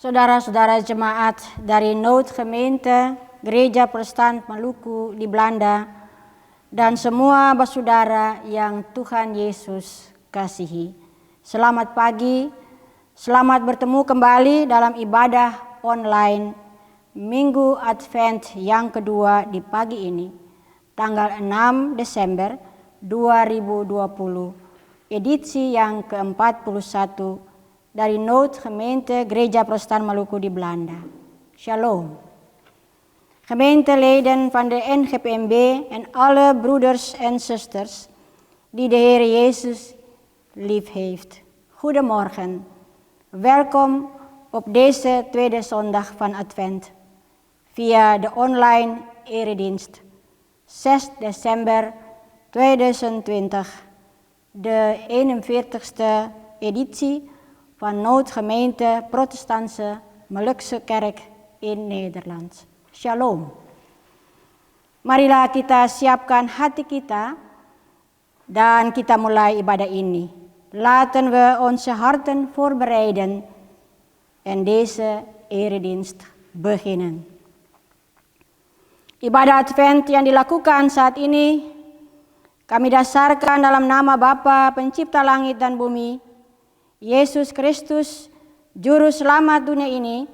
Saudara-saudara jemaat dari Noodgemeente Gereja Protestan Maluku di Belanda, dan semua bersaudara yang Tuhan Yesus kasihi. Selamat pagi, selamat bertemu kembali dalam ibadah online Minggu Advent yang kedua di pagi ini, tanggal 6 Desember 2020, edisi yang ke-41 dari Noodgemeente Gereja Protestan Maluku di Belanda. Shalom. Gemeenteleden van de NGPMB en alle broeders en zusters die de Heer Jezus lief heeft. Goedemorgen. Welkom op deze tweede zondag van Advent via de online eredienst 6 december 2020, de 41ste editie van Noodgemeente Protestantse Molukse Kerk in Nederland. Shalom. Marilah kita siapkan hati kita dan kita mulai ibadah ini. Laten we onze harten voorbereiden en deze eredienst beginnen. Ibadah Advent yang dilakukan saat ini kami dasarkan dalam nama Bapa Pencipta langit dan bumi, Yesus Kristus, Juru Selamat dunia ini,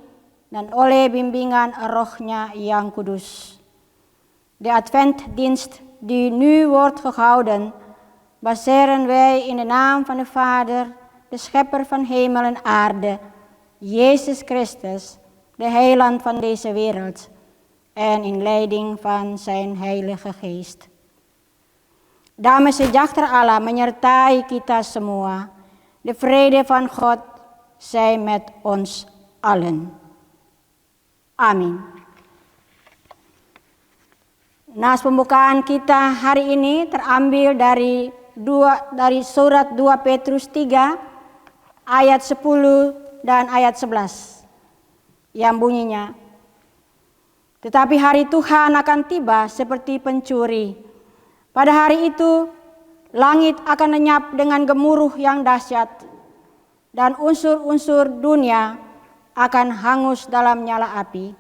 dan oleh bimbingan Roh-Nya yang kudus. De Adventdienst die nu wordt gehouden, baseren wij in de naam van de Vader, de Schepper van hemel en aarde, Jezus Christus, de Heiland van deze wereld, en in leiding van zijn Heilige Geest. Damai sejahtera Allah menyertai kita semua. De vrede van God zij met ons allen. Amin. Nas pembukaan kita hari ini terambil dari surat 2 Petrus 3 ayat 10 dan ayat 11 yang bunyinya, tetapi hari Tuhan akan tiba seperti pencuri. Pada hari itu langit akan lenyap dengan gemuruh yang dahsyat, dan unsur-unsur dunia akan hangus dalam nyala api,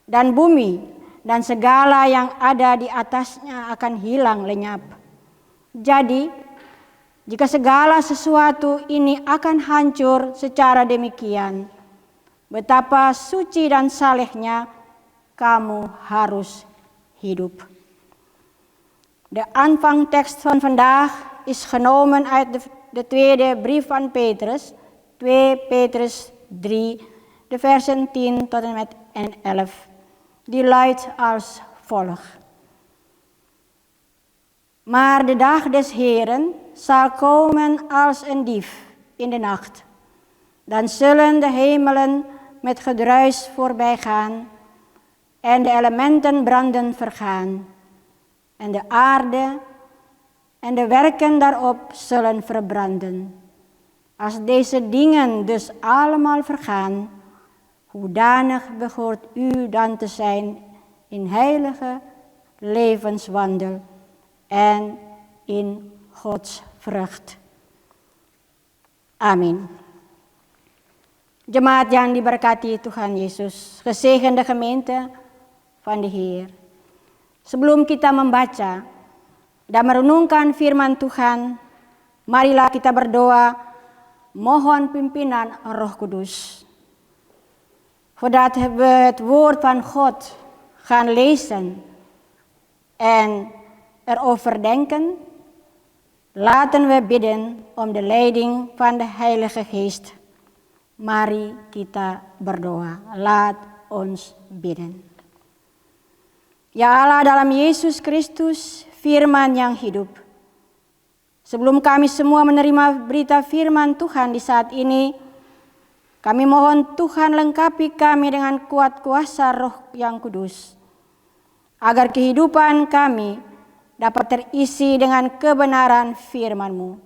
dan bumi dan segala yang ada di atasnya akan hilang lenyap. Jadi, jika segala sesuatu ini akan hancur secara demikian, betapa suci dan salehnya kamu harus hidup. De aanvangtekst van vandaag is genomen uit de tweede brief van Petrus, 2 Petrus 3, de versen 10 tot en met 11. Die luidt als volgt. Maar de dag des Heeren zal komen als een dief in de nacht. Dan zullen de hemelen met gedruis voorbij gaan en de elementen branden vergaan. En de aarde en de werken daarop zullen verbranden. Als deze dingen dus allemaal vergaan, hoedanig behoort u dan te zijn in heilige levenswandel en in Gods vrucht. Amin. Jemaat yang diberkati Tuhan Yesus, gezegende gemeente van de Heer. Sebelum kita membaca dan merenungkan firman Tuhan, marilah kita berdoa mohon pimpinan Roh Kudus. Voordat we het woord van God gaan lezen en erover denken, laten we bidden om de leiding van de Heilige Geest. Mari kita berdoa. Laat ons bidden. Ya Allah, dalam Yesus Kristus, firman yang hidup. Sebelum kami semua menerima berita firman Tuhan di saat ini, kami mohon Tuhan lengkapi kami dengan kuat kuasa Roh yang kudus, agar kehidupan kami dapat terisi dengan kebenaran firman-Mu.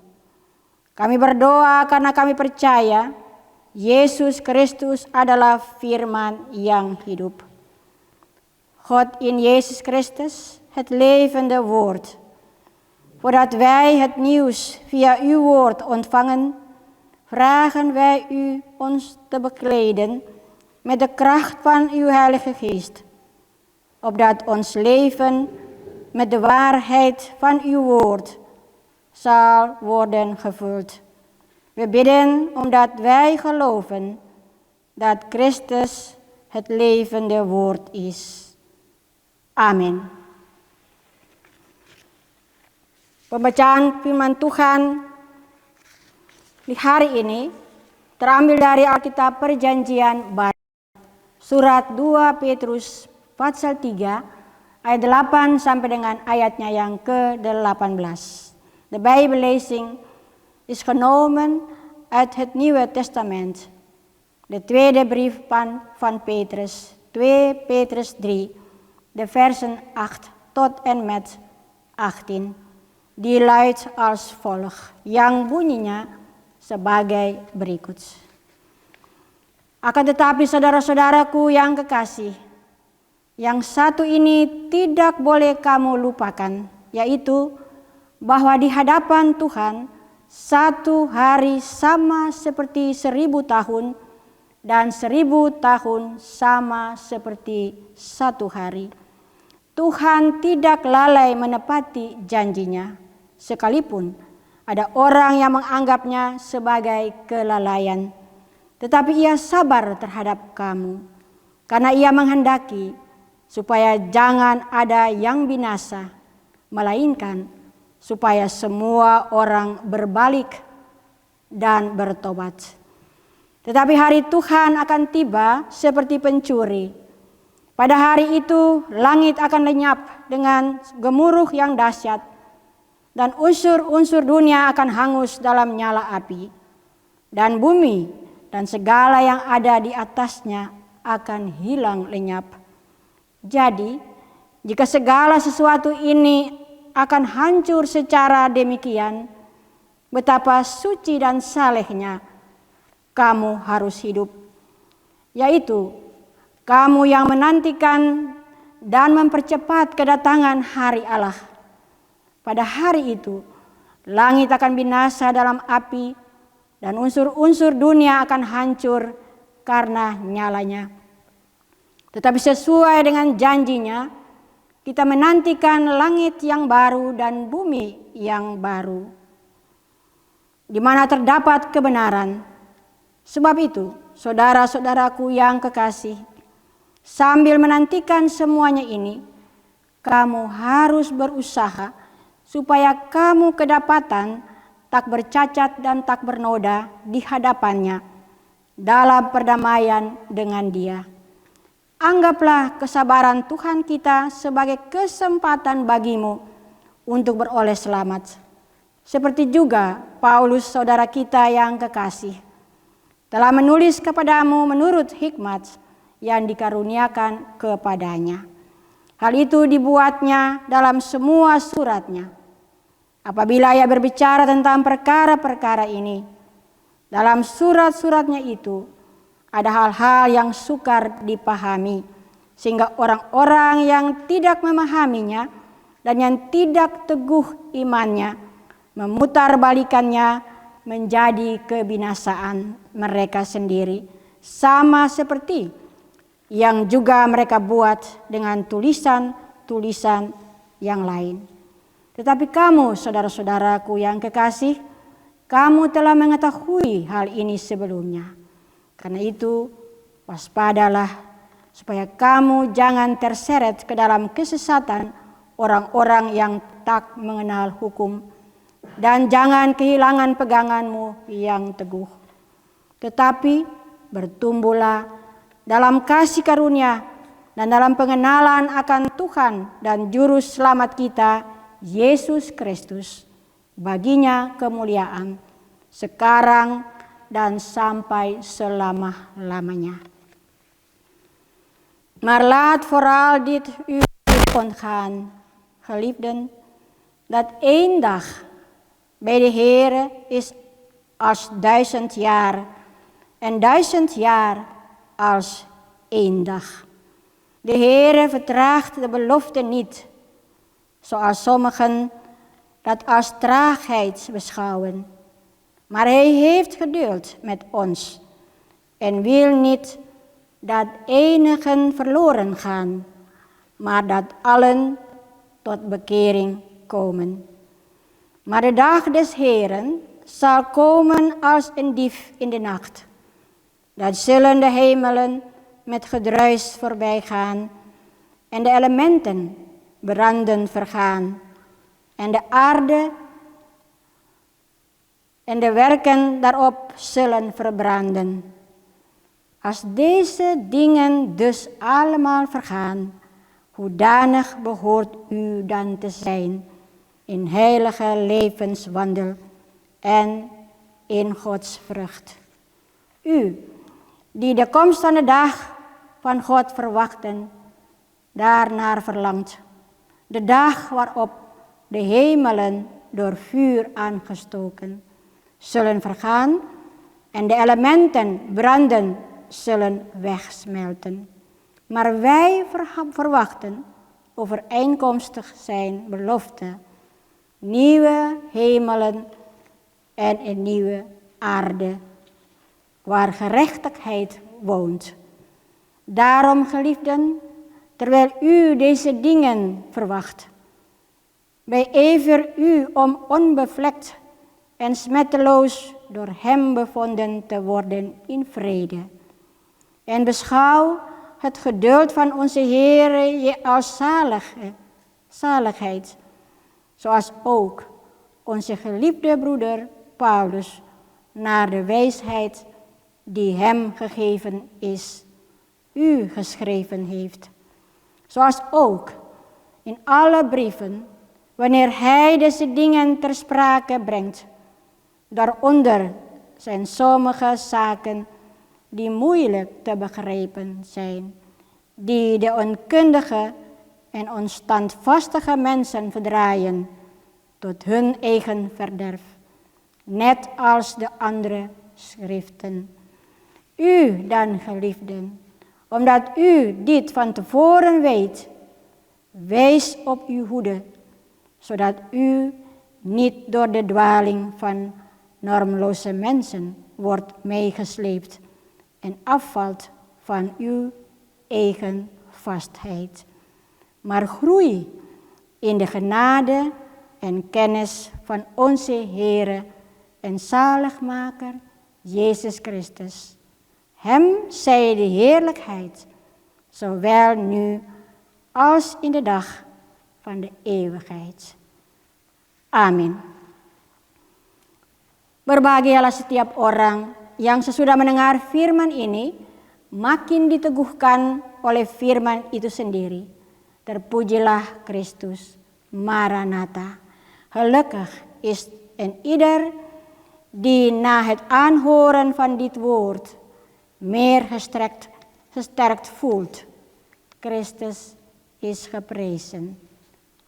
Kami berdoa karena kami percaya Yesus Kristus adalah firman yang hidup. God in Jezus Christus, het levende woord. Voordat wij het nieuws via uw woord ontvangen, vragen wij u ons te bekleden met de kracht van uw Heilige Geest, opdat ons leven met de waarheid van uw woord zal worden gevuld. We bidden omdat wij geloven dat Christus het levende woord is. Amin. Pembacaan firman Tuhan di hari ini terambil dari Alkitab Perjanjian Baru, surat 2 Petrus pasal 3 ayat 8 sampai dengan ayatnya yang ke-18. De Bijbellezing is genomen uit het Nieuwe Testament. De tweede brief van Petrus, 2 Petrus 3, de versen 8 tot en met 18. Die luidt als volgt, yang bunyinya sebagai berikut. Akan tetapi saudara-saudaraku yang kekasih, yang satu ini tidak boleh kamu lupakan, yaitu bahwa di hadapan Tuhan satu hari sama seperti 1000 tahun dan 1000 tahun sama seperti satu hari. Tuhan tidak lalai menepati janjinya, sekalipun ada orang yang menganggapnya sebagai kelalaian. Tetapi ia sabar terhadap kamu, karena ia menghendaki supaya jangan ada yang binasa, melainkan supaya semua orang berbalik dan bertobat. Tetapi hari Tuhan akan tiba seperti pencuri. Pada hari itu langit akan lenyap dengan gemuruh yang dahsyat, dan unsur-unsur dunia akan hangus dalam nyala api, dan bumi dan segala yang ada di atasnya akan hilang lenyap. Jadi, jika segala sesuatu ini akan hancur secara demikian, betapa suci dan salehnya kamu harus hidup, yaitu kamu yang menantikan dan mempercepat kedatangan hari Allah. Pada hari itu, langit akan binasa dalam api dan unsur-unsur dunia akan hancur karena nyalanya. Tetapi sesuai dengan janjinya, kita menantikan langit yang baru dan bumi yang baru, di mana terdapat kebenaran. Sebab itu, saudara-saudaraku yang kekasih, sambil menantikan semuanya ini, kamu harus berusaha supaya kamu kedapatan tak bercacat dan tak bernoda di hadapannya dalam perdamaian dengan Dia. Anggaplah kesabaran Tuhan kita sebagai kesempatan bagimu untuk beroleh selamat. Seperti juga Paulus saudara kita yang kekasih telah menulis kepadamu menurut hikmat yang dikaruniakan kepadanya. Hal itu dibuatnya dalam semua suratnya. Apabila ia berbicara tentang perkara-perkara ini, dalam surat-suratnya itu ada hal-hal yang sukar dipahami, sehingga orang-orang yang tidak memahaminya dan yang tidak teguh imannya memutarbalikannya menjadi kebinasaan mereka sendiri, sama seperti yang juga mereka buat dengan tulisan-tulisan yang lain. Tetapi kamu, saudara-saudaraku yang kekasih, kamu telah mengetahui hal ini sebelumnya. Karena itu, waspadalah supaya kamu jangan terseret ke dalam kesesatan orang-orang yang tak mengenal hukum, dan jangan kehilangan peganganmu yang teguh. Tetapi bertumbuhlah dalam kasih karunia dan dalam pengenalan akan Tuhan dan Juru Selamat kita, Yesus Kristus. Baginya kemuliaan sekarang dan sampai selama-lamanya. Maar laat vooral dit u ontgaan, geliefden, dat één dag bij de Heere is als 1000 jaar en 1000 jaar als één dag. De Heere vertraagt de belofte niet, zoals sommigen dat als traagheid beschouwen. Maar hij heeft geduld met ons en wil niet dat enigen verloren gaan, maar dat allen tot bekering komen. Maar de dag des Heeren zal komen als een dief in de nacht. Dat zullen de hemelen met gedruis voorbij gaan en de elementen branden vergaan en de aarde en de werken daarop zullen verbranden. Als deze dingen dus allemaal vergaan, hoedanig behoort u dan te zijn in heilige levenswandel en in Gods vrucht. U, die de komende dag van God verwachten, daarnaar verlangt. De dag waarop de hemelen door vuur aangestoken zullen vergaan en de elementen branden zullen wegsmelten. Maar wij verwachten overeenkomstig zijn belofte nieuwe hemelen en een nieuwe aarde, waar gerechtigheid woont. Daarom, geliefden, terwijl u deze dingen verwacht, beijver u om onbevlekt en smetteloos door hem bevonden te worden in vrede. En beschouw het geduld van onze Heere als zaligheid, zoals ook onze geliefde broeder Paulus naar de wijsheid die hem gegeven is, u geschreven heeft. Zoals ook in alle brieven, wanneer hij deze dingen ter sprake brengt. Daaronder zijn sommige zaken die moeilijk te begrijpen zijn, die de onkundige en onstandvastige mensen verdraaien tot hun eigen verderf, net als de andere schriften. U dan, geliefden, omdat u dit van tevoren weet, wees op uw hoede, zodat u niet door de dwaling van normloze mensen wordt meegesleept en afvalt van uw eigen vastheid. Maar groei in de genade en kennis van onze Heere en zaligmaker Jezus Christus. Hem zij de heerlijkheid, zowel nu als in de dag van de eeuwigheid. Amin. Berbahagialah setiap orang yang sesudah mendengar firman ini makin diteguhkan oleh firman itu sendiri. Terpujilah Kristus, Maranatha. Gelukkig is en ieder die na het aanhoren van dit woord meer gesterkt voelt. Christus is geprezen.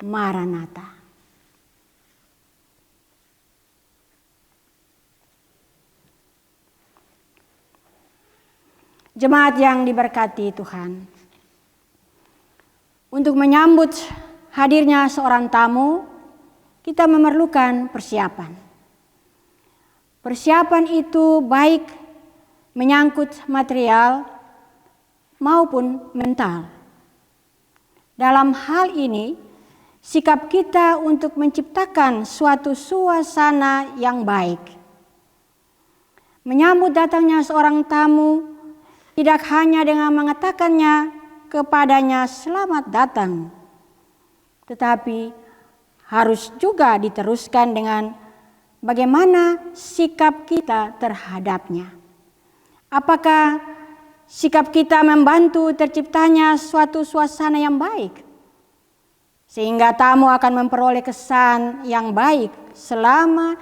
Maranatha. Jemaat yang diberkati Tuhan, untuk menyambut hadirnya seorang tamu, kita memerlukan persiapan. Persiapan itu baik menyangkut material maupun mental. Dalam hal ini, sikap kita untuk menciptakan suatu suasana yang baik. Menyambut datangnya seorang tamu tidak hanya dengan mengatakannya kepadanya selamat datang, tetapi harus juga diteruskan dengan bagaimana sikap kita terhadapnya. Apakah sikap kita membantu terciptanya suatu suasana yang baik, sehingga tamu akan memperoleh kesan yang baik selama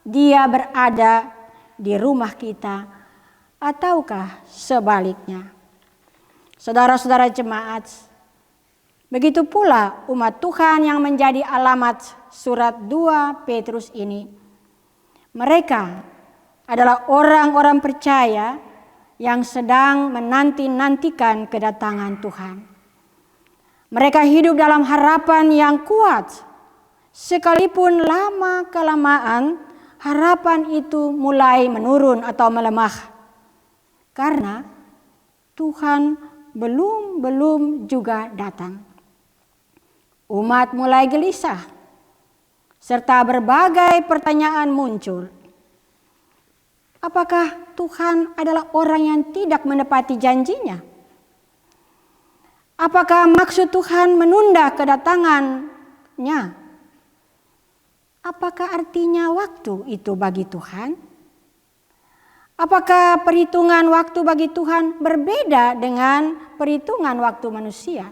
dia berada di rumah kita, ataukah sebaliknya? Saudara-saudara jemaat, begitu pula umat Tuhan yang menjadi alamat surat 2 Petrus ini. Mereka adalah orang-orang percaya yang sedang menanti-nantikan kedatangan Tuhan. Mereka hidup dalam harapan yang kuat, sekalipun lama-kelamaan harapan itu mulai menurun atau melemah. Karena Tuhan belum juga datang. Umat mulai gelisah, serta berbagai pertanyaan muncul. Apakah Tuhan adalah orang yang tidak menepati janjinya? Apakah maksud Tuhan menunda kedatangannya? Apakah artinya waktu itu bagi Tuhan? Apakah perhitungan waktu bagi Tuhan berbeda dengan perhitungan waktu manusia?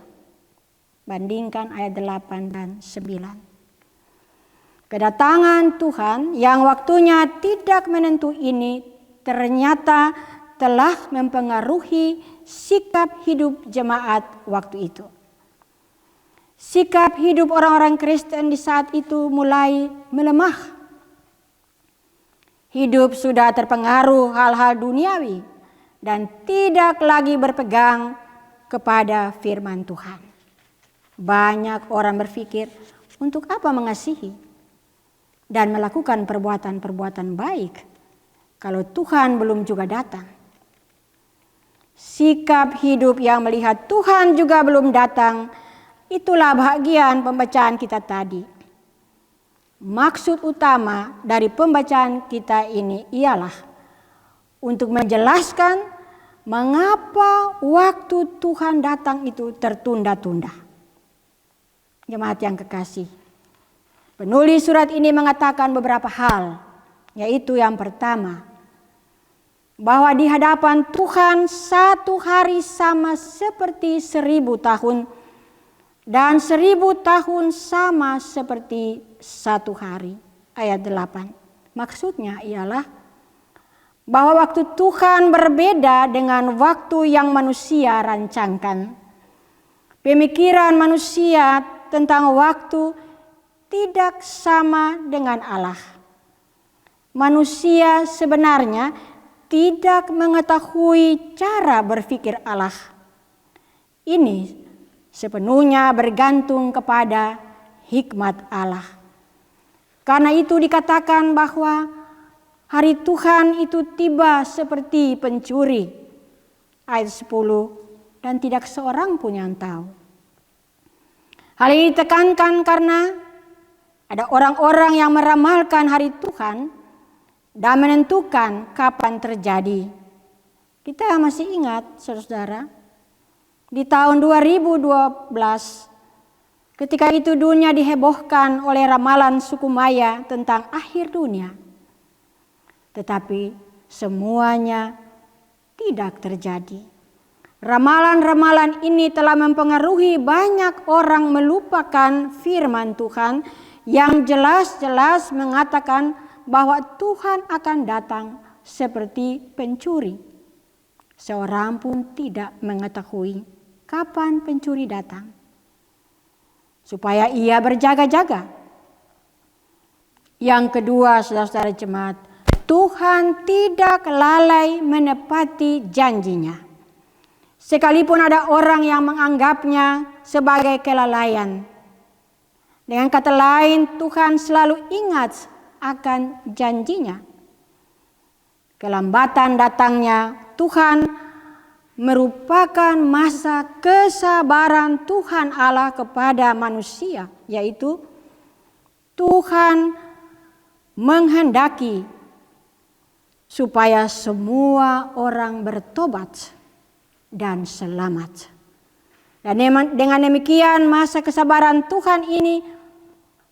Bandingkan ayat 8 dan 9. Kedatangan Tuhan yang waktunya tidak menentu ini ternyata telah mempengaruhi sikap hidup jemaat waktu itu. Sikap hidup orang-orang Kristen di saat itu mulai melemah. Hidup sudah terpengaruh hal-hal duniawi dan tidak lagi berpegang kepada firman Tuhan. Banyak orang berpikir, untuk apa mengasihi dan melakukan perbuatan-perbuatan baik kalau Tuhan belum juga datang? Sikap hidup yang melihat Tuhan juga belum datang, itulah bahagian pembacaan kita tadi. Maksud utama dari pembacaan kita ini ialah untuk menjelaskan mengapa waktu Tuhan datang itu tertunda-tunda. Jemaat yang kekasih, penulis surat ini mengatakan beberapa hal, yaitu yang pertama, bahwa di hadapan Tuhan satu hari sama seperti 1000 tahun dan 1000 tahun sama seperti satu hari. Ayat 8. Maksudnya ialah bahwa waktu Tuhan berbeda dengan waktu yang manusia rancangkan. Pemikiran manusia tentang waktu tidak sama dengan Allah. Manusia sebenarnya tidak mengetahui cara berpikir Allah. Ini sepenuhnya bergantung kepada hikmat Allah. Karena itu dikatakan bahwa hari Tuhan itu tiba seperti pencuri. Ayat 10, dan tidak seorang pun yang tahu. Hal ini ditekankan karena ada orang-orang yang meramalkan hari Tuhan dan menentukan kapan terjadi. Kita masih ingat, saudara, di tahun 2012, ketika itu dunia dihebohkan oleh ramalan suku Maya tentang akhir dunia. Tetapi semuanya tidak terjadi. Ramalan-ramalan ini telah mempengaruhi banyak orang melupakan firman Tuhan yang jelas-jelas mengatakan bahwa Tuhan akan datang seperti pencuri. Seorang pun tidak mengetahui kapan pencuri datang, supaya ia berjaga-jaga. Yang kedua, saudara-saudara jemaat, Tuhan tidak lalai menepati janjinya. Sekalipun ada orang yang menganggapnya sebagai kelalaian. Dengan kata lain, Tuhan selalu ingat akan janjinya. Kelambatan datangnya Tuhan merupakan masa kesabaran Tuhan Allah kepada manusia, yaitu Tuhan menghendaki supaya semua orang bertobat dan selamat. Dan dengan demikian masa kesabaran Tuhan ini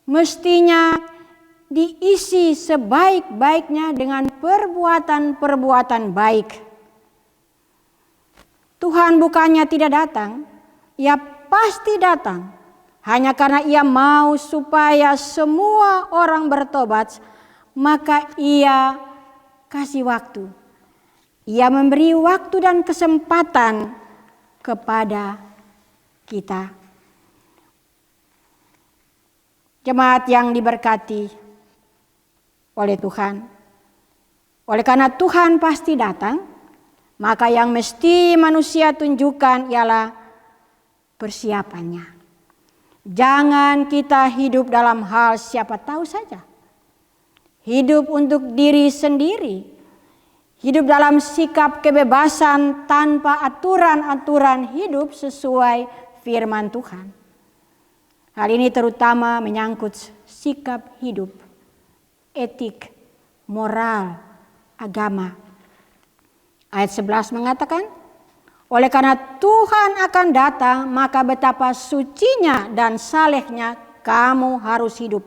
mestinya diisi sebaik-baiknya dengan perbuatan-perbuatan baik. Tuhan bukannya tidak datang, Ia pasti datang. Hanya karena Ia mau supaya semua orang bertobat, maka Ia kasih waktu. Ia memberi waktu dan kesempatan kepada kita. Jemaat yang diberkati oleh Tuhan. Oleh karena Tuhan pasti datang, maka yang mesti manusia tunjukkan ialah persiapannya. Jangan kita hidup dalam hal siapa tahu saja. Hidup untuk diri sendiri. hidup dalam sikap kebebasan tanpa aturan-aturan hidup sesuai firman Tuhan. Hal ini terutama menyangkut sikap hidup, etik, moral, agama. Ayat 11 mengatakan, oleh karena Tuhan akan datang, maka betapa sucinya dan salehnya kamu harus hidup.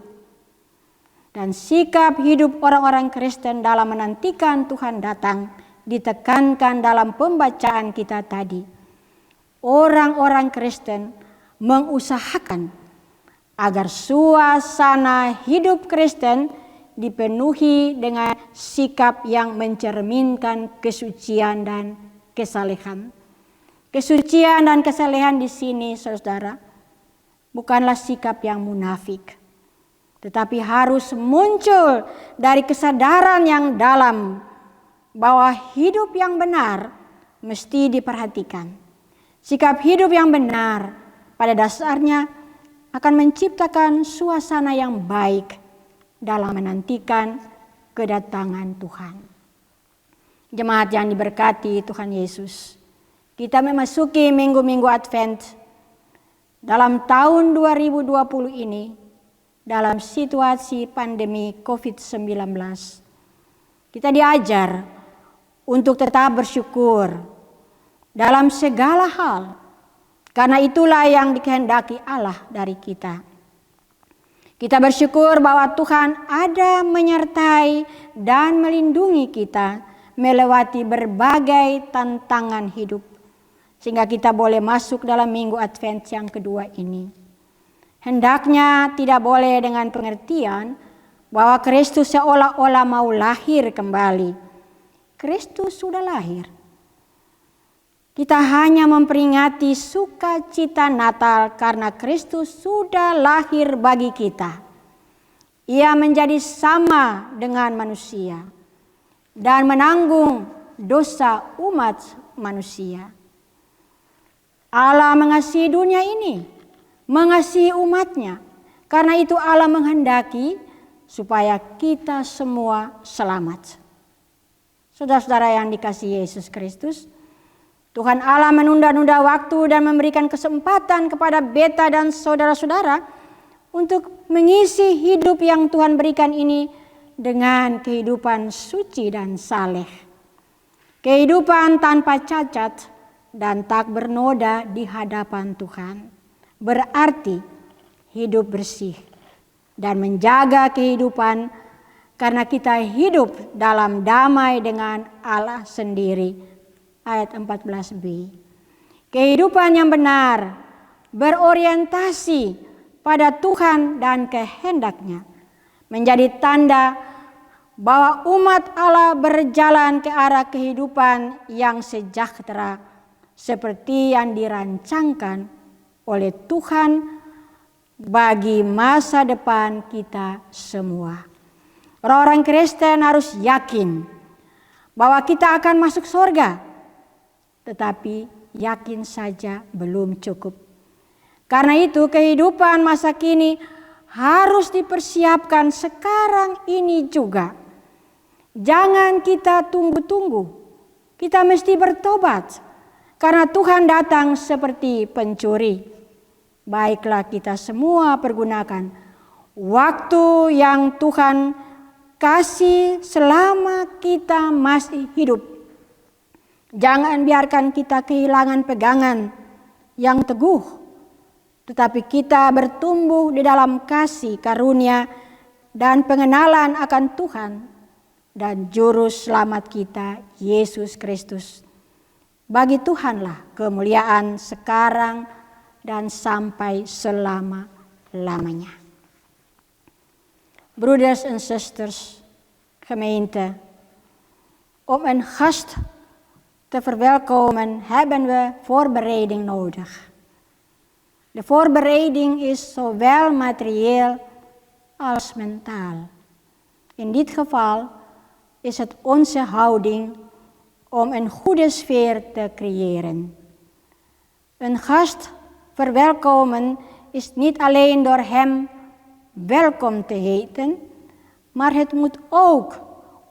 Dan sikap hidup orang-orang Kristen dalam menantikan Tuhan datang ditekankan dalam pembacaan kita tadi. Orang-orang Kristen mengusahakan agar suasana hidup Kristen dipenuhi dengan sikap yang mencerminkan kesucian dan kesalehan. Kesucian dan kesalehan di sini, saudara, bukanlah sikap yang munafik, tetapi harus muncul dari kesadaran yang dalam bahwa hidup yang benar mesti diperhatikan. Sikap hidup yang benar pada dasarnya akan menciptakan suasana yang baik dalam menantikan kedatangan Tuhan. Jemaat yang diberkati Tuhan Yesus, kita memasuki minggu-minggu Advent dalam tahun 2020 ini dalam situasi pandemi COVID-19. Kita diajar untuk tetap bersyukur dalam segala hal, karena itulah yang dikehendaki Allah dari kita. Kita bersyukur bahwa Tuhan ada menyertai dan melindungi kita melewati berbagai tantangan hidup, sehingga kita boleh masuk dalam minggu Advent yang kedua ini. Hendaknya tidak boleh dengan pengertian bahwa Kristus seolah-olah mau lahir kembali. Kristus sudah lahir. Kita hanya memperingati sukacita Natal karena Kristus sudah lahir bagi kita. Ia menjadi sama dengan manusia dan menanggung dosa umat manusia. Allah mengasihi dunia ini, mengasihi umatnya. Karena itu Allah menghendaki supaya kita semua selamat. Saudara-saudara yang dikasihi Yesus Kristus, Tuhan Allah menunda-nunda waktu dan memberikan kesempatan kepada beta dan saudara-saudara untuk mengisi hidup yang Tuhan berikan ini dengan kehidupan suci dan saleh. Kehidupan tanpa cacat dan tak bernoda di hadapan Tuhan. Berarti hidup bersih dan menjaga kehidupan karena kita hidup dalam damai dengan Allah sendiri. Ayat 14b. Kehidupan yang benar berorientasi pada Tuhan dan kehendaknya menjadi tanda bahwa umat Allah berjalan ke arah kehidupan yang sejahtera seperti yang dirancangkan oleh Tuhan bagi masa depan kita semua. Orang-orang Kristen harus yakin bahwa kita akan masuk surga. Tetapi yakin saja belum cukup. Karena itu kehidupan masa kini harus dipersiapkan sekarang ini juga. Jangan kita tunggu-tunggu. Kita mesti bertobat. Karena Tuhan datang seperti pencuri. Baiklah kita semua pergunakan waktu yang Tuhan kasih selama kita masih hidup. Jangan biarkan kita kehilangan pegangan yang teguh, tetapi kita bertumbuh di dalam kasih karunia dan pengenalan akan Tuhan dan Juru Selamat kita, Yesus Kristus. Bagi Tuhanlah kemuliaan sekarang dan sampai selama-lamanya. Broeders en zusters, gemeente, om een gast te verwelkomen hebben we voorbereiding nodig. De voorbereiding is zowel materieel als mentaal. In dit geval is het onze houding om een goede sfeer te creëren. Een gast verwelkomen is niet alleen door hem welkom te heten, maar het moet ook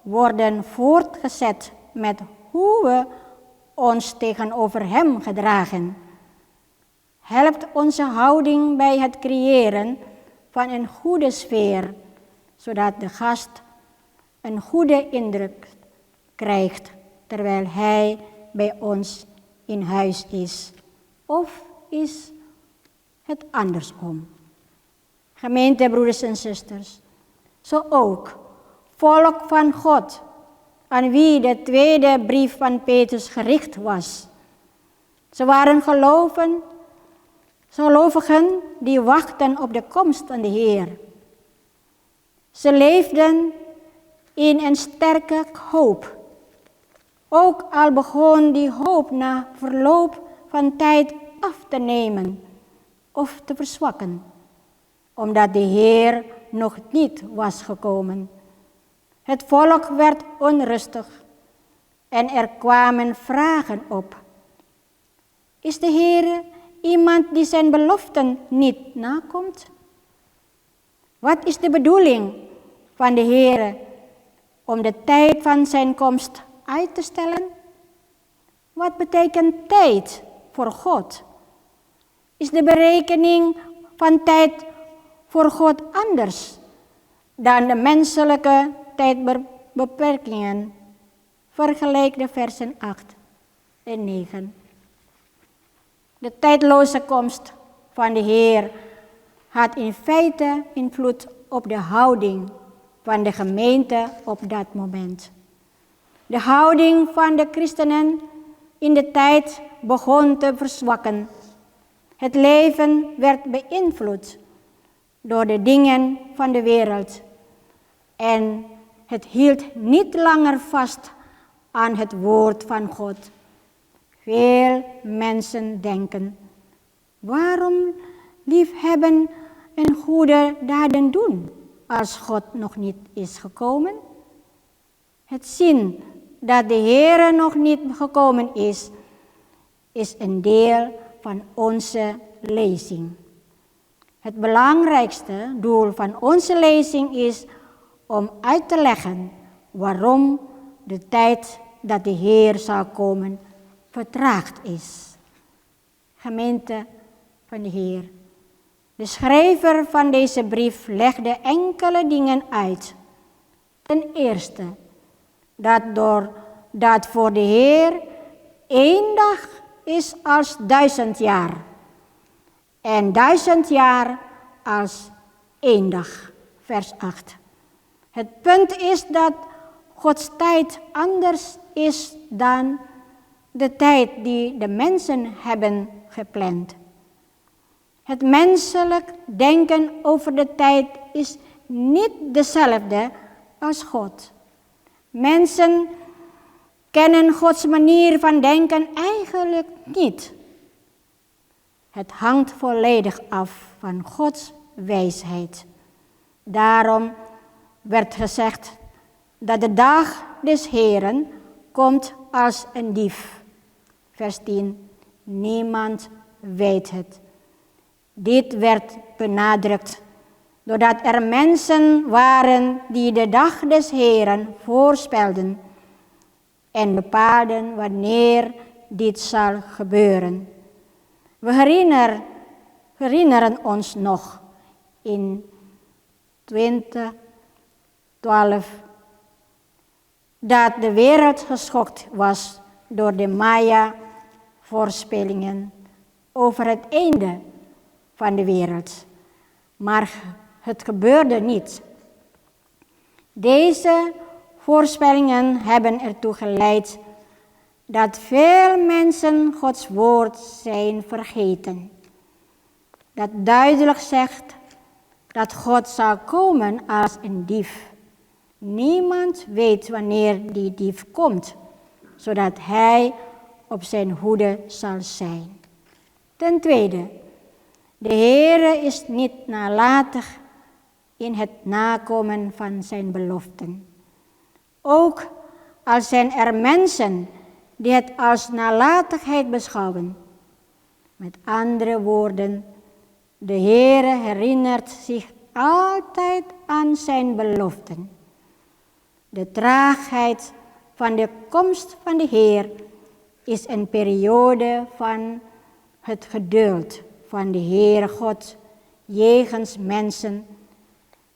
worden voortgezet met hoe we ons tegenover Hem gedragen. Helpt onze houding bij het creëren van een goede sfeer, zodat de gast een goede indruk krijgt terwijl hij bij ons in huis is. Of is het andersom? Gemeente, broeders en zusters, zo ook volk van God, aan wie de tweede brief van Petrus gericht was. Ze waren gelovigen die wachten op de komst van de Heer. Ze leefden in een sterke hoop. Ook al begon die hoop na verloop van tijd af te nemen of te verzwakken, omdat de Heer nog niet was gekomen. Het volk werd onrustig en er kwamen vragen op. Is de Heer iemand die zijn beloften niet nakomt? Wat is de bedoeling van de Heer om de tijd van zijn komst uit te stellen? Wat betekent tijd voor God? Is de berekening van tijd voor God anders dan de menselijke tijdbeperkingen? Vergelijk de versen 8 en 9. De tijdloze komst van de Heer had in feite invloed op de houding van de gemeente op dat moment. De houding van de christenen in de tijd begon te verzwakken. Het leven werd beïnvloed door de dingen van de wereld en het hield niet langer vast aan het woord van God. Veel mensen denken, waarom liefhebben en goede daden doen als God nog niet is gekomen? Het zien dat de Heer nog niet gekomen is een deel van onze lezing. Het belangrijkste doel van onze lezing is om uit te leggen waarom de tijd dat de Heer zal komen vertraagd is. Gemeente van de Heer. De schrijver van deze brief legde enkele dingen uit. Ten eerste, dat voor de Heer 1 dag is als 1000 jaar. En 1000 jaar als 1 dag. Vers 8. Het punt is dat Gods tijd anders is dan de tijd die de mensen hebben gepland. Het menselijk denken over de tijd is niet dezelfde als God. Mensen kennen Gods manier van denken eigenlijk niet. Het hangt volledig af van Gods wijsheid. Daarom werd gezegd dat de dag des Heeren komt als een dief. Vers 10. Niemand weet het. Dit werd benadrukt doordat er mensen waren die de dag des Heeren voorspelden en bepaalden wanneer dit zal gebeuren. We herinneren ons nog in 2012 dat de wereld geschokt was door de Maya-voorspellingen over het einde van de wereld. Maar het gebeurde niet. Deze voorspellingen hebben ertoe geleid dat veel mensen Gods woord zijn vergeten. Dat duidelijk zegt dat God zal komen als een dief. Niemand weet wanneer die dief komt, zodat hij op zijn hoede zal zijn. Ten tweede, de Heere is niet nalatig in het nakomen van zijn beloften. Ook al zijn er mensen die het als nalatigheid beschouwen. Met andere woorden, de Heere herinnert zich altijd aan zijn beloften. De traagheid van de komst van de Heer is een periode van het geduld van de Heere God jegens mensen.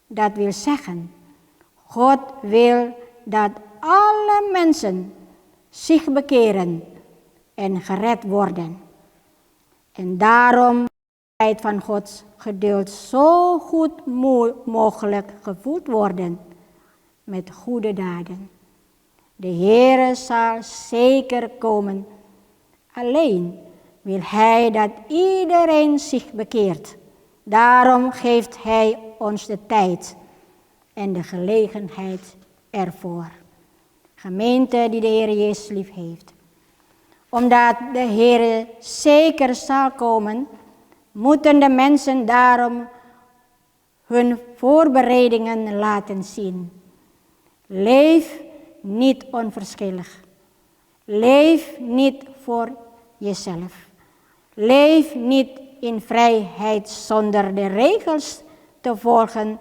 Dat wil zeggen, God wil dat alle mensen zich bekeren en gered worden. En daarom tijd van Gods geduld zo goed mogelijk gevoed worden met goede daden. De Heere zal zeker komen. Alleen wil Hij dat iedereen zich bekeert. Daarom geeft Hij ons de tijd en de gelegenheid ervoor. Gemeente die de Heer Jezus lief heeft. Omdat de Heer zeker zal komen, moeten de mensen daarom hun voorbereidingen laten zien. Leef niet onverschillig. Leef niet voor jezelf. Leef niet in vrijheid zonder de regels te volgen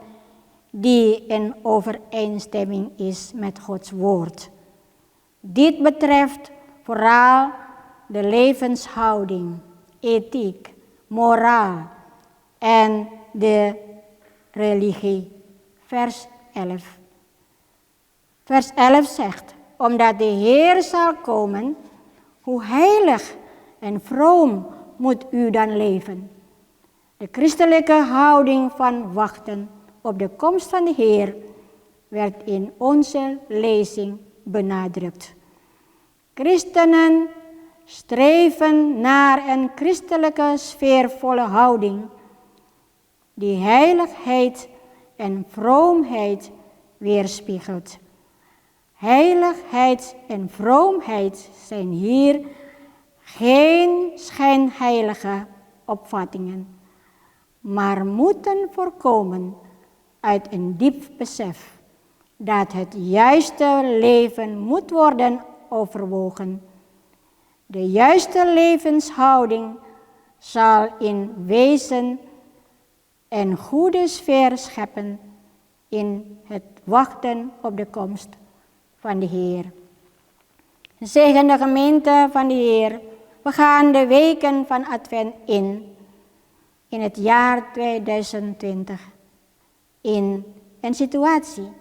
die in overeenstemming is met Gods woord. Dit betreft vooral de levenshouding, ethiek, moraal en de religie. Vers 11. Vers 11 zegt, omdat de Heer zal komen, hoe heilig en vroom moet u dan leven. De christelijke houding van wachten op de komst van de Heer werd in onze lezing benadrukt. Christenen streven naar een christelijke sfeervolle houding die heiligheid en vroomheid weerspiegelt. Heiligheid en vroomheid zijn hier geen schijnheilige opvattingen, maar moeten voorkomen uit een diep besef dat het juiste leven moet worden overwogen. De juiste levenshouding zal in wezen een goede sfeer scheppen in het wachten op de komst van de Heer. Zegende gemeente van de Heer, we gaan de weken van Advent in het jaar 2020 in een situatie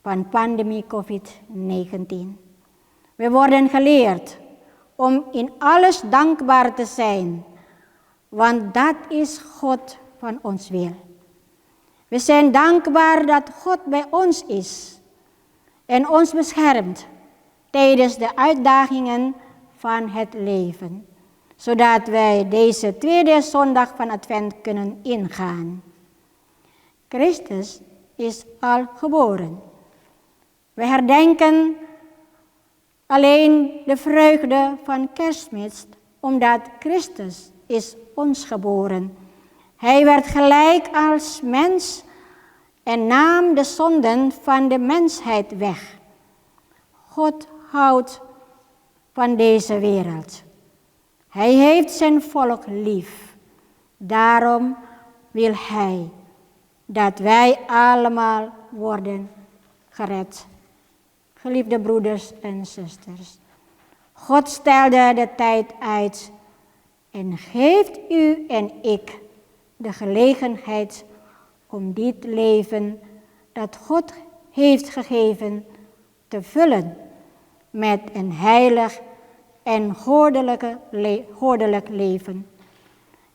van pandemie COVID-19. We worden geleerd om in alles dankbaar te zijn, want dat is God van ons wil. We zijn dankbaar dat God bij ons is en ons beschermt tijdens de uitdagingen van het leven, zodat wij deze tweede zondag van Advent kunnen ingaan. Christus is al geboren. We herdenken alleen de vreugde van Kerstmis, omdat Christus is ons geboren. Hij werd gelijk als mens en nam de zonden van de mensheid weg. God houdt van deze wereld. Hij heeft zijn volk lief. Daarom wil Hij dat wij allemaal worden gered. Geliefde broeders en zusters, God stelde de tijd uit en geeft u en ik de gelegenheid om dit leven dat God heeft gegeven te vullen met een heilig en goddelijk leven.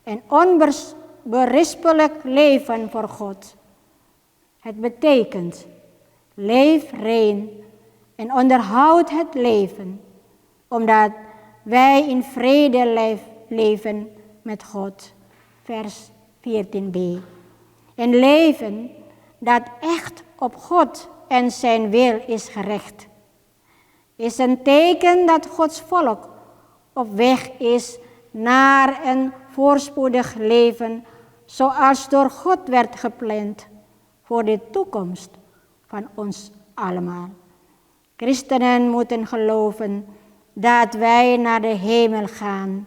Een onberispelijk leven voor God. Het betekent, leef rein en onderhoud het leven, omdat wij in vrede leven met God. Vers 14b. Een leven dat echt op God en zijn wil is gericht, is een teken dat Gods volk op weg is naar een voorspoedig leven, zoals door God werd gepland voor de toekomst van ons allemaal. Christenen moeten geloven dat wij naar de hemel gaan,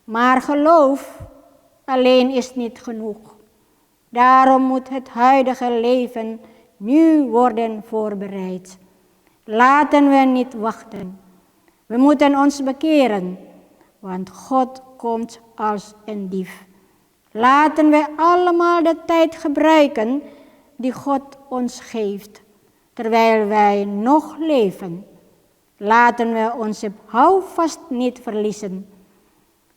maar geloof alleen is niet genoeg. Daarom moet het huidige leven nu worden voorbereid. laten we niet wachten. We moeten ons bekeren, want God komt als een dief. Laten we allemaal de tijd gebruiken die God ons geeft, terwijl wij nog leven. Laten we onze houvast niet verliezen,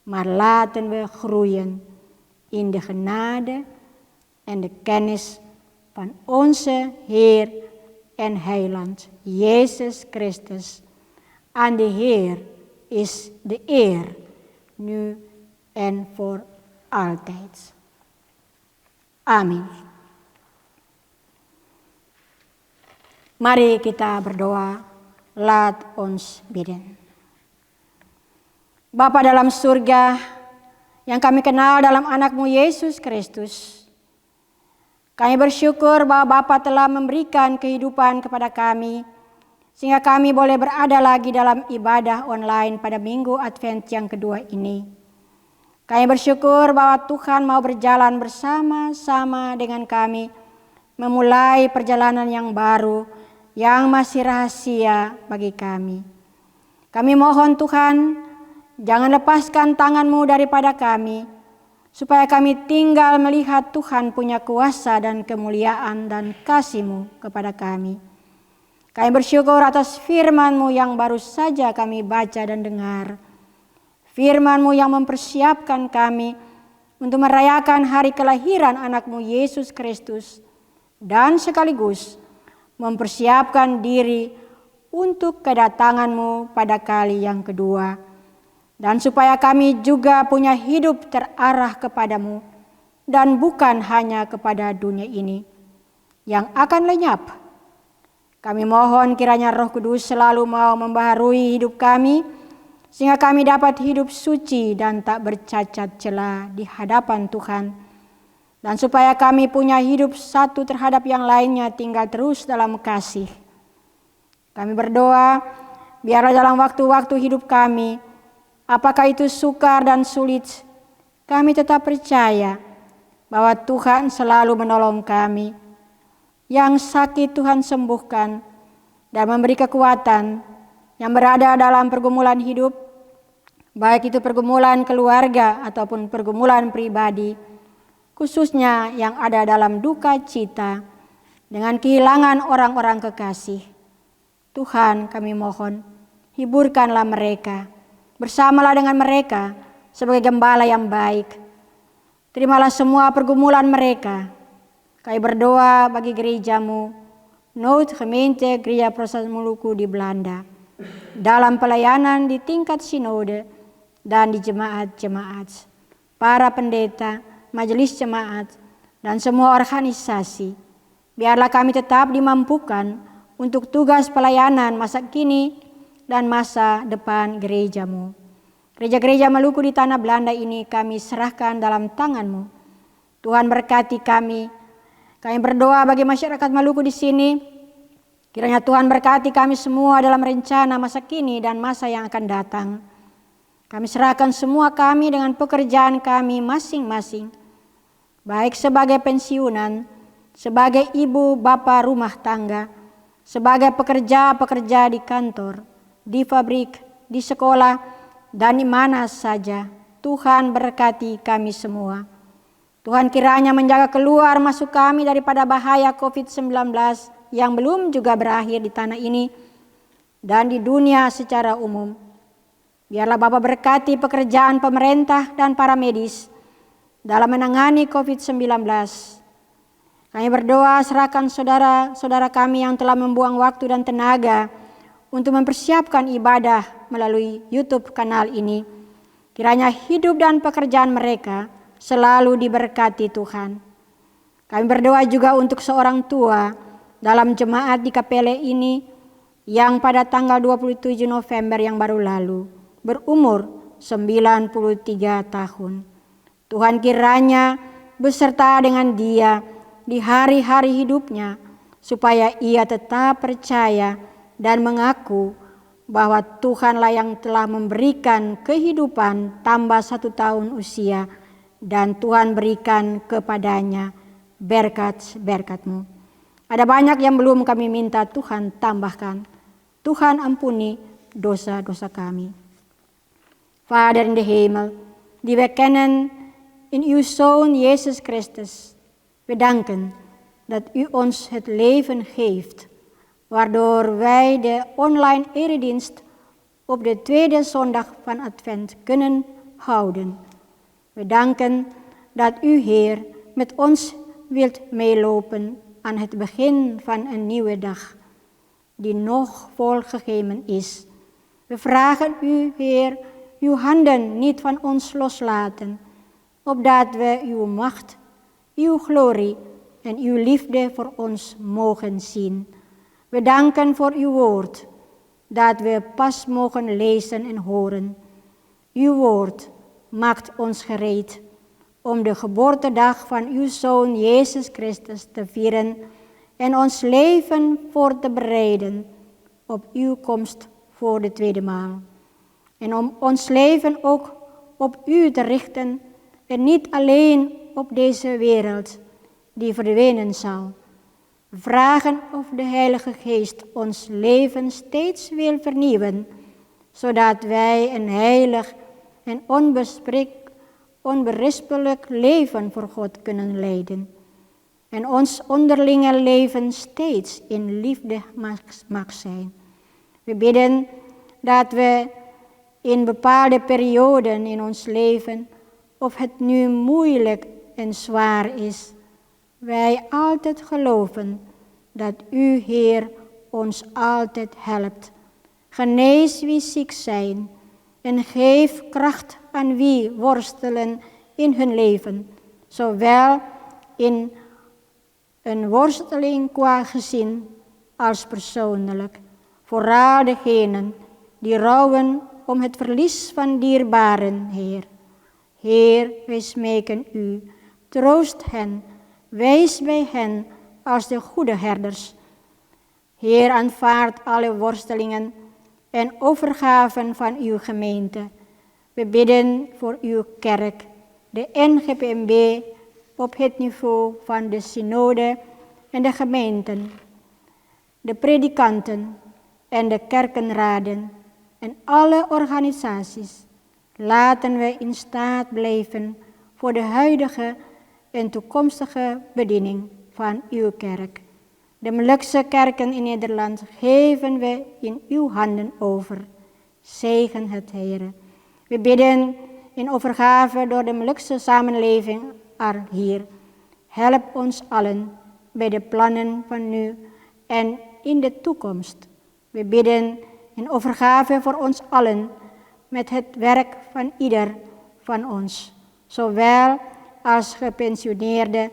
maar laten we groeien in de genade en de kennis van onze Heer en Heiland, Jezus Christus. Aan de Heer is de eer, nu en voor altijd. Amin. Mari kita berdoa, laat ons bidden. Bapa dalam surga, yang kami kenal dalam anak-Mu Yesus Kristus, kami bersyukur bahwa Bapa telah memberikan kehidupan kepada kami, sehingga kami boleh berada lagi dalam ibadah online pada Minggu Advent yang kedua ini. Kami bersyukur bahwa Tuhan mau berjalan bersama-sama dengan kami, memulai perjalanan yang baru, yang masih rahasia bagi kami. Kami mohon Tuhan, jangan lepaskan tangan-Mu daripada kami, supaya kami tinggal melihat Tuhan punya kuasa dan kemuliaan dan kasih-Mu kepada kami. Kami bersyukur atas firman-Mu yang baru saja kami baca dan dengar. Firman-Mu yang mempersiapkan kami untuk merayakan hari kelahiran anak-Mu Yesus Kristus, dan sekaligus mempersiapkan diri untuk kedatangan-Mu pada kali yang kedua. Dan supaya kami juga punya hidup terarah kepada-Mu, dan bukan hanya kepada dunia ini yang akan lenyap. Kami mohon kiranya Roh Kudus selalu mau membaharui hidup kami, sehingga kami dapat hidup suci dan tak bercacat celah di hadapan Tuhan. Dan supaya kami punya hidup satu terhadap yang lainnya tinggal terus dalam kasih. Kami berdoa, biarlah dalam waktu-waktu hidup kami, apakah itu sukar dan sulit, kami tetap percaya bahwa Tuhan selalu menolong kami. Yang sakit Tuhan sembuhkan dan memberi kekuatan, yang berada dalam pergumulan hidup, baik itu pergumulan keluarga ataupun pergumulan pribadi, khususnya yang ada dalam duka cita dengan kehilangan orang-orang kekasih. Tuhan, kami mohon, hiburkanlah mereka, bersamalah dengan mereka sebagai gembala yang baik. Terimalah semua pergumulan mereka. Kami berdoa bagi gereja-Mu, Nood Gemeente Gereja Protestan Maluku di Belanda, dalam pelayanan di tingkat sinode dan di jemaat-jemaat, para pendeta, majelis jemaat, dan semua organisasi. Biarlah kami tetap dimampukan untuk tugas pelayanan masa kini dan masa depan gereja-Mu. Gereja-gereja Maluku di tanah Belanda ini kami serahkan dalam tangan-Mu. Tuhan berkati kami. Kami berdoa bagi masyarakat Maluku di sini. Kiranya Tuhan berkati kami semua dalam rencana masa kini dan masa yang akan datang. Kami serahkan semua kami dengan pekerjaan kami masing-masing. Baik sebagai pensiunan, sebagai ibu bapa rumah tangga, sebagai pekerja-pekerja di kantor, di pabrik, di sekolah, dan di mana saja. Tuhan berkati kami semua. Tuhan kiranya menjaga keluar masuk kami daripada bahaya COVID-19 yang belum juga berakhir di tanah ini dan di dunia secara umum. Biarlah Bapa berkati pekerjaan pemerintah dan para medis dalam menangani COVID-19. Kami berdoa serahkan saudara-saudara kami yang telah membuang waktu dan tenaga untuk mempersiapkan ibadah melalui YouTube kanal ini. Kiranya hidup dan pekerjaan mereka selalu diberkati Tuhan. Kami berdoa juga untuk seorang tua dalam jemaat di Kapele ini yang pada tanggal 27 November yang baru lalu berumur 93 tahun. Tuhan kiranya beserta dengan dia di hari-hari hidupnya supaya ia tetap percaya dan mengaku bahwa Tuhanlah yang telah memberikan kehidupan tambah 1 tahun usia, dan Tuhan berikan kepadanya berkat-berkat-Mu. Ada banyak yang belum kami minta, Tuhan tambahkan. Tuhan ampuni dosa-dosa kami. Vader in de hemel, die wij kennen in uw Zoon Jezus Christus, we danken dat u ons het leven geeft, waardoor wij de online eredienst op de tweede zondag van Advent kunnen houden. We danken dat u, Heer, met ons wilt meelopen aan het begin van een nieuwe dag, die nog volgegeven is. We vragen u, Heer, uw handen niet van ons loslaten, opdat we uw macht, uw glorie en uw liefde voor ons mogen zien. We danken voor uw woord, dat we pas mogen lezen en horen. Uw woord maakt ons gereed om de geboortedag van uw Zoon Jezus Christus te vieren en ons leven voor te bereiden op uw komst voor de tweede maal. En om ons leven ook op u te richten en niet alleen op deze wereld die verdwenen zal. We vragen of de Heilige Geest ons leven steeds wil vernieuwen, zodat wij een heilig en onberispelijk leven voor God kunnen leiden. En ons onderlinge leven steeds in liefde mag zijn. We bidden dat we in bepaalde perioden in ons leven, of het nu moeilijk en zwaar is, wij altijd geloven dat u, Heer, ons altijd helpt. Genees wie ziek zijn en geef kracht aan wie worstelen in hun leven, zowel in een worsteling qua gezin als persoonlijk. Vooral degenen die rouwen om het verlies van dierbaren, Heer. Heer, wij smeken u, troost hen, wees bij hen als de goede herders. Heer, aanvaard alle worstelingen en overgaven van uw gemeente. We bidden voor uw kerk, de NGPMB, op het niveau van de synode en de gemeenten, de predikanten en de kerkenraden en alle organisaties. Laten we in staat blijven voor de huidige en toekomstige bediening van uw kerk. De Molukse kerken in Nederland geven we in uw handen over. Zegen het, Heere. We bidden in overgave door de Molukse samenleving hier. Help ons allen bij de plannen van nu en in de toekomst. We bidden in overgave voor ons allen met het werk van ieder van ons, zowel als gepensioneerde,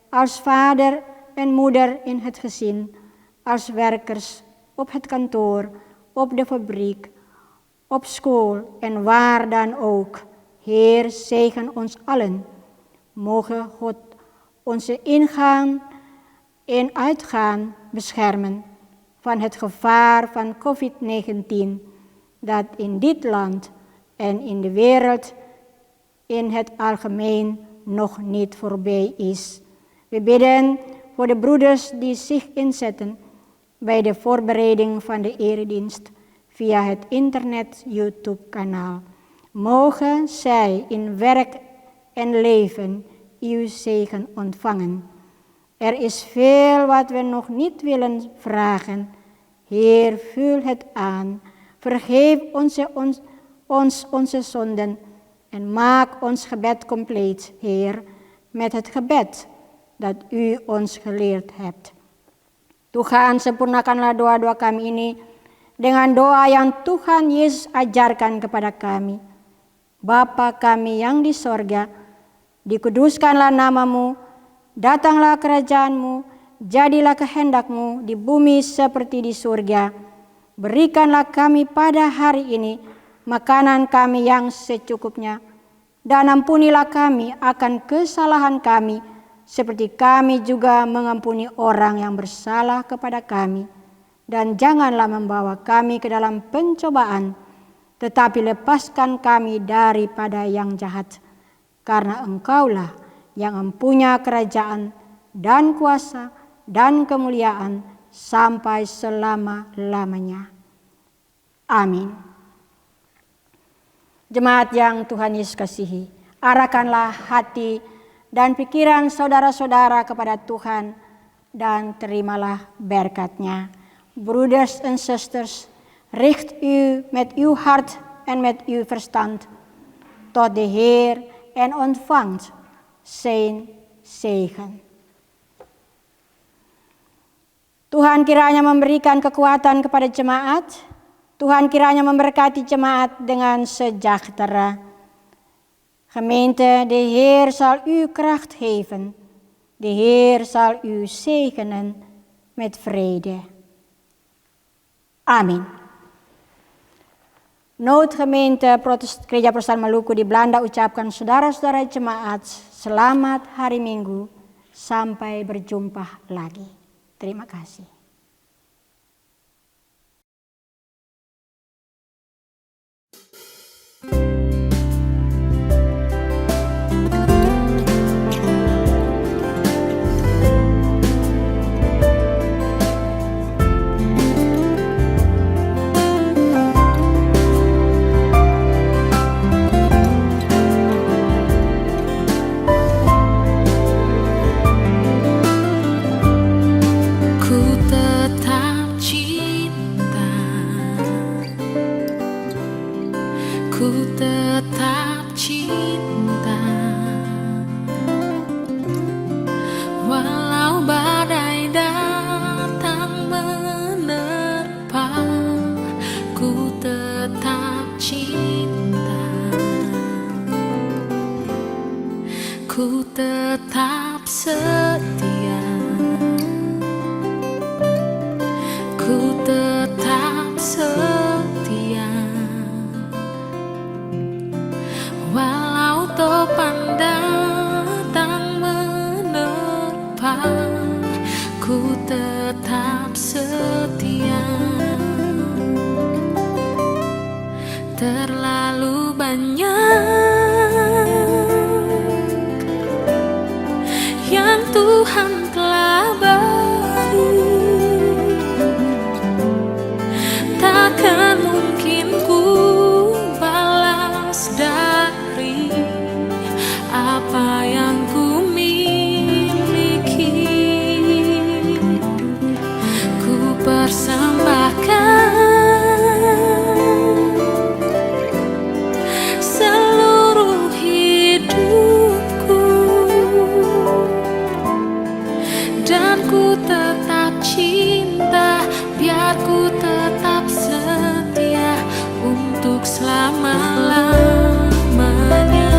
als vader en moeder in het gezin, als werkers op het kantoor, op de fabriek, op school en waar dan ook. Heer, zegen ons allen. Mogen God onze ingaan en uitgaan beschermen van het gevaar van COVID-19 dat in dit land en in de wereld in het algemeen nog niet voorbij is. We bidden voor de broeders die zich inzetten bij de voorbereiding van de eredienst via het internet YouTube-kanaal. Mogen zij in werk en leven uw zegen ontvangen. Er is veel wat we nog niet willen vragen. Heer, vul het aan. Vergeef onze zonden en maak ons gebed compleet, Heer, met het gebed dat u ons geleerd hebt. Tuhan, sempurnakanlah doa-doa kami ini dengan doa yang Tuhan Yesus ajarkan kepada kami. Bapa kami yang di sorga, dikuduskanlah namamu, datanglah kerajaanmu, jadilah kehendakmu di bumi seperti di surga. Berikanlah kami pada hari ini makanan kami yang secukupnya, dan ampunilah kami akan kesalahan kami, seperti kami juga mengampuni orang yang bersalah kepada kami. Dan janganlah membawa kami ke dalam pencobaan, tetapi lepaskan kami daripada yang jahat. Karena Engkaulah yang mempunyai kerajaan dan kuasa dan kemuliaan sampai selama-lamanya. Amin. Jemaat yang Tuhan Yesus kasihi, arahkanlah hati dan pikiran saudara-saudara kepada Tuhan dan terimalah berkat-Nya. Broeders en zusters, richt u met uw hart en met uw verstand tot de Heer en ontvangt zijn zegen. Tuhan kiranya memberikan kekuatan kepada jemaat. Tuhan kiranya memberkati jemaat dengan sejahtera. Gemeente, de Heer zal u kracht geven. De Heer zal u zegenen met vrede. Amin. Noodgemeente Gereja Protestan Maluku di Belanda ucapkan saudara-saudara jemaat selamat hari Minggu. Sampai berjumpa lagi. Terima kasih. Ku tetap cinta, walau badai datang menerpa. Ku tetap cinta, ku tetap setia, ku tetap setia. Walau topan datang menerpa, ku tetap setia. Terlalu banyak yang Tuhan telah beri, takkan mungkin ku balas dari apa yang ku miliki. Ku persembahkan seluruh hidupku, dan ku tetap cinta, biar ku tetap setia untuk selama-lamanya.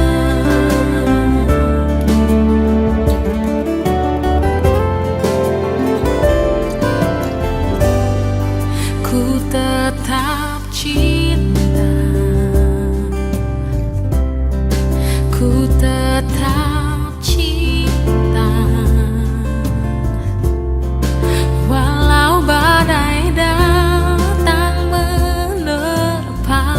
Ku tetap cinta, ku tetap cinta, walau badai datang menerpa.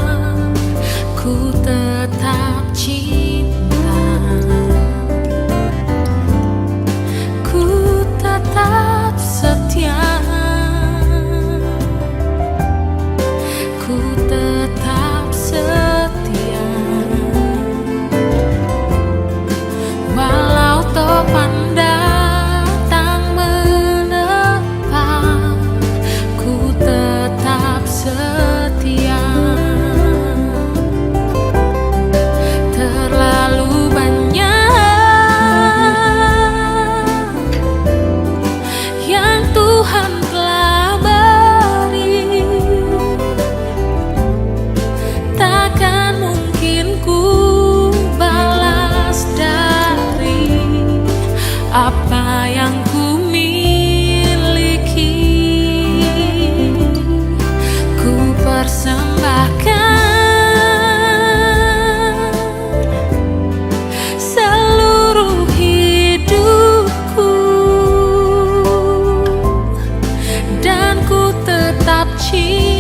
Ku tetap cinta, ku tetap setia, ku tetap setia. Walau topan datang menerpa, ku tetap setia. Terlalu banyak yang Tuhan telah beri, takkan mungkin ku balas dari apa yang ku miliki. Ku persembahkan seluruh hidupku, dan ku tetap cinta,